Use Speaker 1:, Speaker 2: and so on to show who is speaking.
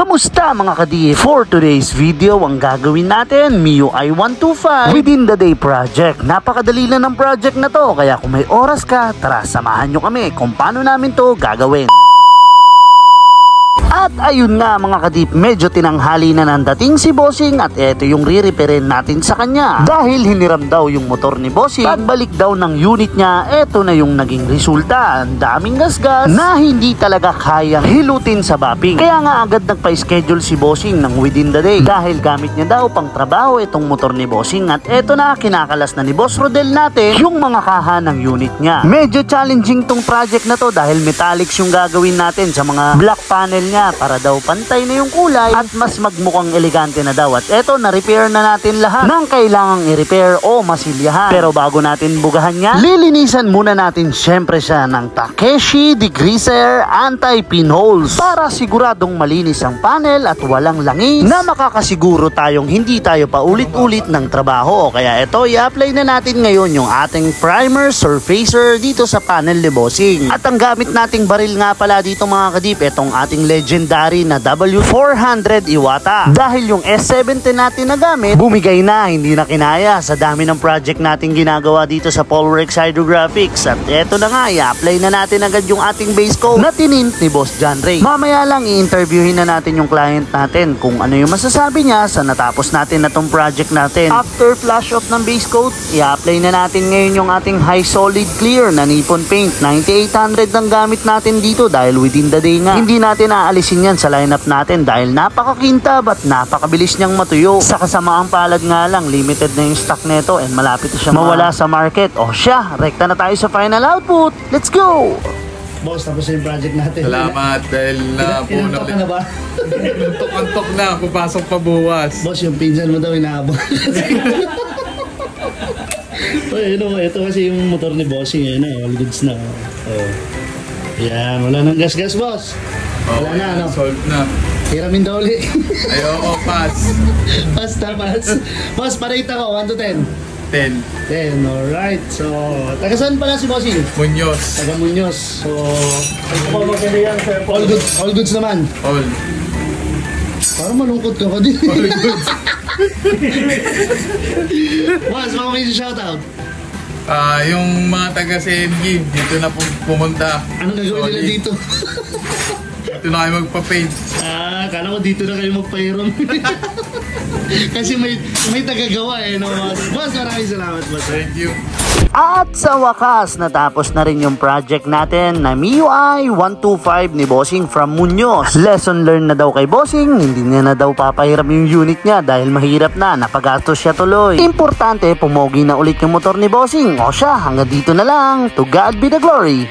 Speaker 1: Kamusta mga ka-DA? For today's video, ang gagawin natin, MIUI 125 Within the Day project. Napakadali lang ng project na to, kaya kung may oras ka, tara samahan nyo kami kung paano namin to gagawin. At ayun nga mga kadip, medyo tinanghali na nandating si Bossing at eto yung re-repairin natin sa kanya. Dahil hiniram daw yung motor ni Bossing, pagbalik daw ng unit niya, eto na yung naging resulta. Ang daming gasgas na hindi talaga kayang hilutin sa bapping. Kaya nga agad nagpa-schedule si Bossing ng within the day. Dahil gamit niya daw pang trabaho itong motor ni Bossing. At eto na, kinakalas na ni Boss Rodel natin yung mga kaha ng unit niya. Medyo challenging tong project na to dahil metallics yung gagawin natin sa mga black panel niya para daw pantay na yung kulay at mas magmukhang elegante na daw. At eto, na-repair na natin lahat ng kailangang i-repair o masilyahan. Pero bago natin bugahan niya, lilinisan muna natin syempre siya ng Takeshi Degreaser Anti-Pinholes para siguradong malinis ang panel at walang langis na makakasiguro tayong hindi tayo pa ulit-ulit ng trabaho. Kaya eto, i-apply na natin ngayon yung ating primer surfacer dito sa panel ni Bossing. At ang gamit nating baril nga pala dito mga kadip, etong ating legendary na W400 Iwata. Dahil yung S70 natin na gamit, bumigay na, hindi na kinaya sa dami ng project natin ginagawa dito sa Polrex Hydrographics. At eto na nga, i-apply na natin agad yung ating base coat na tinint ni Boss John Ray. Mamaya lang i-interviewin na natin yung client natin kung ano yung masasabi niya sa natapos natin na tong project natin. After flash off ng base coat, i-apply na natin ngayon yung ating high solid clear na Nippon Paint. 9800 ang gamit natin dito dahil within the day nga. Hindi natin aalisin yan sa lineup natin dahil napakakintab at napakabilis niyang matuyo. Sa kasamaang palad nga lang, limited na yung stock nito and malapit na siya mawala sa market. O siya, rekta na tayo sa final output. Let's go! Boss, tapos yung project natin.
Speaker 2: Salamat dahil na
Speaker 1: Pinantok ka na ba?
Speaker 2: Antok na, pupasok pa bukas.
Speaker 1: Boss, yung pinsan mo daw inaabot. Ito kasi yung motor ni Bossing, all goods na. Yan, wala nang gas-gas, boss. Wala na, ano?
Speaker 2: Solve na.
Speaker 1: Hiramin daw ulit.
Speaker 2: Ayoko, pass.
Speaker 1: Pass. Boss, parita ko, 1 to 10.
Speaker 2: 10.
Speaker 1: 10, alright. So, taga saan pala si Bossing?
Speaker 2: Muñoz.
Speaker 1: Taga Muñoz. So, maganda yan, sir. All goods naman.
Speaker 2: All.
Speaker 1: Parang malungkot ka pa din.
Speaker 2: All goods.
Speaker 1: Boss, baka may shoutout.
Speaker 2: Yung mga taga CMG, dito na pumunta.
Speaker 1: Anong gagawin nila dito?
Speaker 2: Dito na kayo magpa-paint.
Speaker 1: Kala ko dito na kayo magpa-iron. Kasi may tagagawa no? Boss, maraming salamat, boss.
Speaker 2: Thank you.
Speaker 1: At sa wakas, natapos na rin yung project natin na MIUI 125 ni Bossing from Muñoz. Lesson learned na daw kay Bossing, hindi niya na daw papahiram yung unit niya dahil mahirap na, napagastos siya tuloy. Importante, pumogi na ulit yung motor ni Bossing. O siya, hanggang dito na lang. To God be the glory.